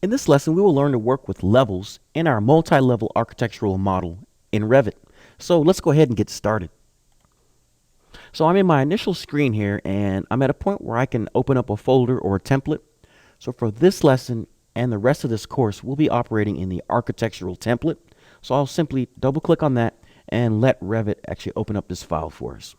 In this lesson, we will learn to work with levels in our multi-level architectural model in Revit. So let's go ahead and get started. So I'm in my initial screen here, and I'm at a point where I can open up a folder or a template. So for this lesson and the rest of this course, we'll be operating in the architectural template. So I'll simply double click on that and let Revit actually open up this file for us.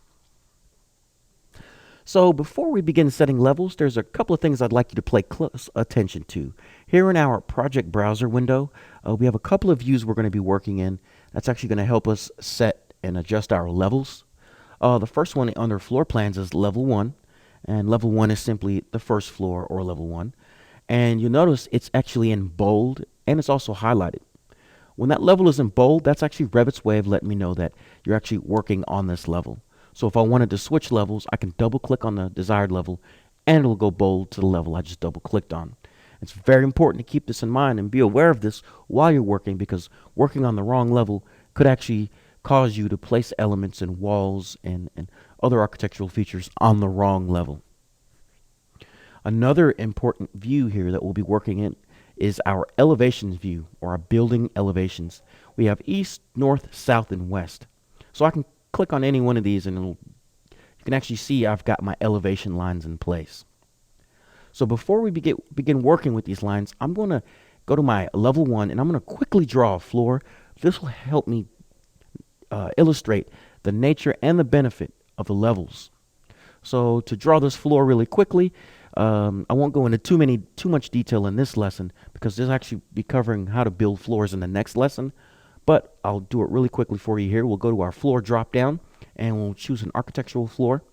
So before we begin setting levels, there's a couple of things I'd like you to pay close attention to. Here in our project browser window, we have a couple of views we're going to be working in. That's actually going to help us set and adjust our levels. The first one under floor plans is level 1, and level 1 is simply the first floor or level 1. And you'll notice it's actually in bold and it's also highlighted. When that level is in bold, that's actually Revit's way of letting me know that you're actually working on this level. So if I wanted to switch levels, I can double click on the desired level and it'll go bold to the level I just double clicked on. It's very important to keep this in mind and be aware of this while you're working, because working on the wrong level could actually cause you to place elements and walls and other architectural features on the wrong level. Another important view here that we'll be working in is our elevations view, or our building elevations. We have east, north, south, and west. So I can click on any one of these and you can actually see I've got my elevation lines in place. So before we begin working with these lines, I'm going to go to my level 1 and I'm going to quickly draw a floor. This will help me illustrate the nature and the benefit of the levels. So to draw this floor really quickly, I won't go into too much detail in this lesson, because this will actually be covering how to build floors in the next lesson. But I'll do it really quickly for you here. We'll go to our floor drop down and we'll choose an architectural floor.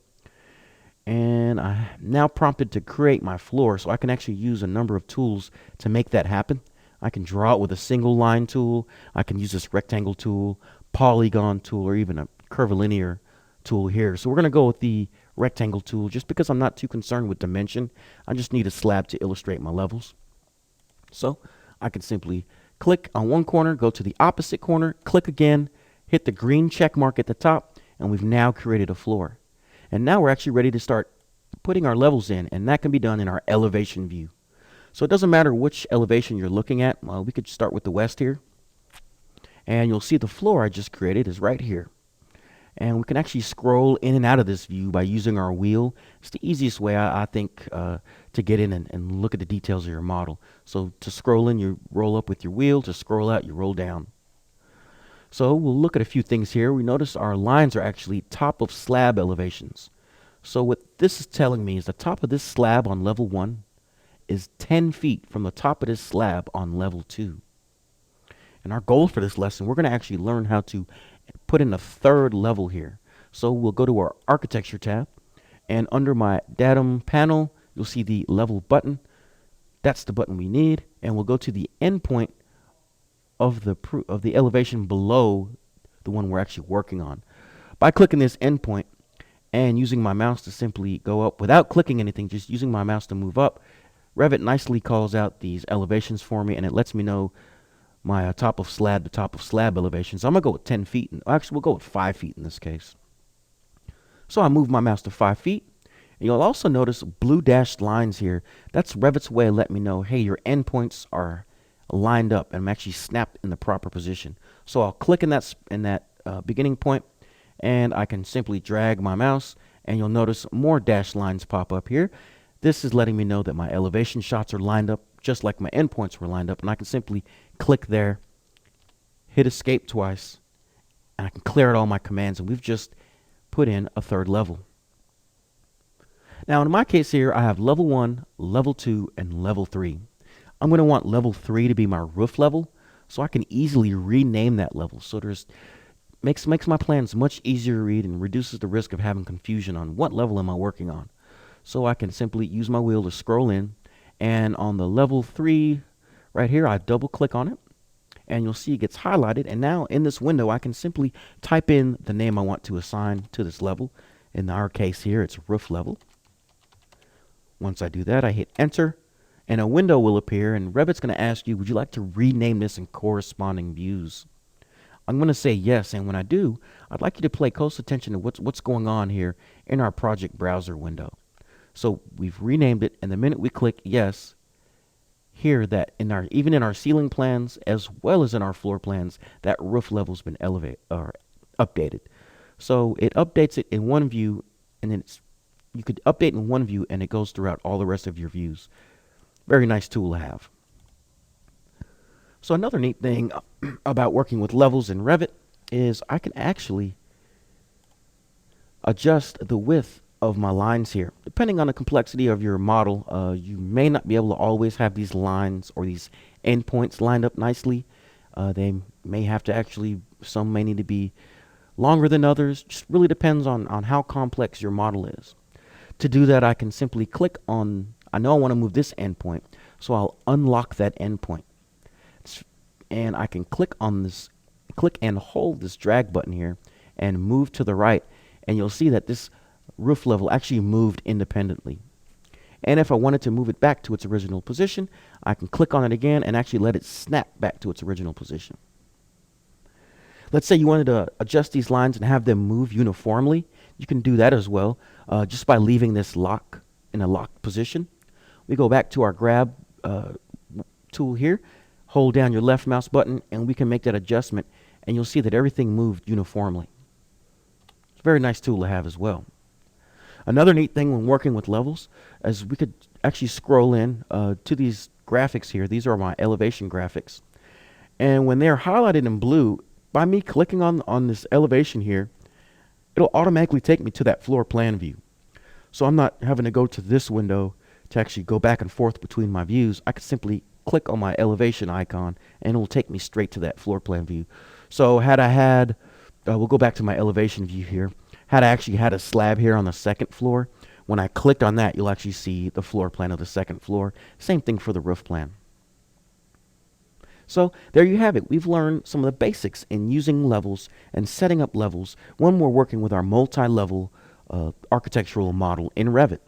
And I'm now prompted to create my floor, so I can actually use a number of tools to make that happen. I can draw it with a single line tool. I can use this rectangle tool, polygon tool, or even a curvilinear tool here. So we're going to go with the rectangle tool just because I'm not too concerned with dimension. I just need a slab to illustrate my levels. So I can simply click on one corner, go to the opposite corner, click again, hit the green check mark at the top, and we've now created a floor. And now we're actually ready to start putting our levels in, and that can be done in our elevation view. So it doesn't matter which elevation you're looking at. We could start with the west here. And you'll see the floor I just created is right here. And we can actually scroll in and out of this view by using our wheel. It's the easiest way, I think, to get in and look at the details of your model. So to scroll in, you roll up with your wheel. To scroll out, you roll down. So we'll look at a few things here. We notice our lines are actually top of slab elevations. So what this is telling me is the top of this slab on level 1 is 10 feet from the top of this slab on level 2. And our goal for this lesson, we're going to actually learn how to put in a third level here. So we'll go to our architecture tab, and under my datum panel, you'll see the level button. That's the button we need. And we'll go to the endpoint of the elevation below the one we're actually working on. By clicking this endpoint and using my mouse to simply go up without clicking anything, just using my mouse to move up, Revit nicely calls out these elevations for me, and it lets me know my top of slab to top of slab elevations. I'm going to go with 10 feet. Actually, we'll go with 5 feet in this case. So I move my mouse to 5 feet. And you'll also notice blue dashed lines here. That's Revit's way of letting me know, hey, your endpoints are lined up and I'm actually snapped in the proper position. So I'll click in that beginning point, and I can simply drag my mouse, and you'll notice more dashed lines pop up here. This is letting me know that my elevation shots are lined up just like my endpoints were lined up, and I can simply click there, hit escape twice, and I can clear out all my commands, and we've just put in a third level. Now in my case here, I have level 1, level 2, and level 3. I'm going to want level 3 to be my roof level, so I can easily rename that level. So makes my plans much easier to read and reduces the risk of having confusion on what level am I working on. So I can simply use my wheel to scroll in, and on the level 3 right here, I double click on it, and you'll see it gets highlighted. And now in this window, I can simply type in the name I want to assign to this level. In our case here, it's roof level. Once I do that, I hit enter, and a window will appear, and Revit's going to ask you, would you like to rename this in corresponding views? I'm going to say yes, and when I do, I'd like you to pay close attention to what's going on here in our project browser window. So we've renamed it, and the minute we click yes, here that even in our ceiling plans as well as in our floor plans, that roof level's been elevated or updated. So it updates it in one view, and then you could update in one view and it goes throughout all the rest of your views. Very nice tool to have. So another neat thing about working with levels in Revit is I can actually adjust the width of my lines here. Depending on the complexity of your model, you may not be able to always have these lines or these endpoints lined up nicely. They may have to actually, some may need to be longer than others. Just really depends on how complex your model is. To do that, I can simply click on, I know I want to move this endpoint, so I'll unlock that endpoint. And I can click on this, click and hold this drag button here and move to the right, and you'll see that this roof level actually moved independently. And if I wanted to move it back to its original position, I can click on it again and actually let it snap back to its original position. Let's say you wanted to adjust these lines and have them move uniformly. You can do that as well, just by leaving this lock in a locked position. We go back to our grab tool here, hold down your left mouse button, and we can make that adjustment, and you'll see that everything moved uniformly. It's a very nice tool to have as well. Another neat thing when working with levels is we could actually scroll in to these graphics here. These are my elevation graphics. And when they're highlighted in blue, by me clicking on this elevation here, it'll automatically take me to that floor plan view. So I'm not having to go to this window to actually go back and forth between my views. I can simply click on my elevation icon and it will take me straight to that floor plan view. So had I had, we'll go back to my elevation view here. Had I actually had a slab here on the second floor, when I clicked on that, you'll actually see the floor plan of the second floor. Same thing for the roof plan. So there you have it. We've learned some of the basics in using levels and setting up levels when we're working with our multi-level architectural model in Revit.